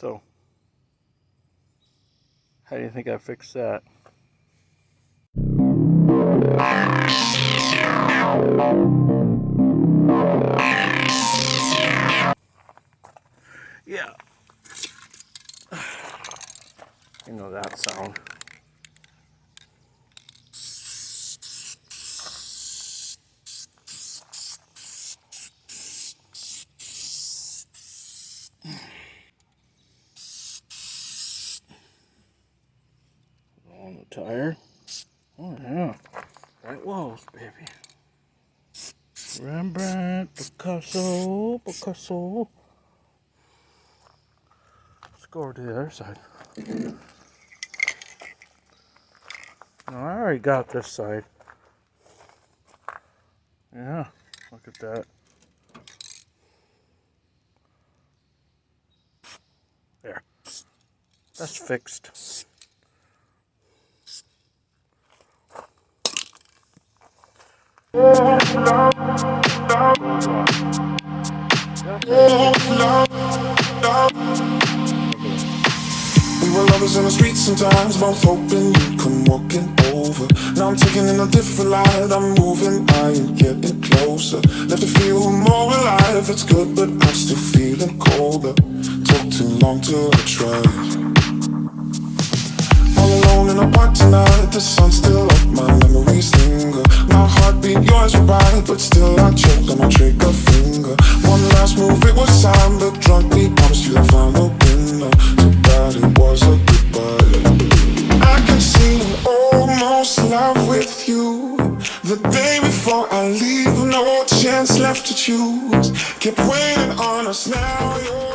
So, how do you think I fixed that? Yeah. You know that sound. On the tire. Oh yeah. White walls, baby. Rembrandt, Picasso. Let's go over to the other side. No, I already got this side. Yeah, look at that. There. That's fixed. We were lovers in the street sometimes, both hoping you'd come walking over. Now I'm taking in a different light, I'm moving, I am getting closer. Left to feel more alive, it's good, but I'm still feeling colder. Took too long to try. All alone in a park tonight, the sun's still up, my memories linger. My heartbeat, yours were right, but still I choked on my trigger finger. One last move, it was time, but drunk, we promised you I found the winner. Too bad it was a goodbye. I can see I'm almost in love with you. The day before I leave, no chance left to choose. Kept waiting on us, now you're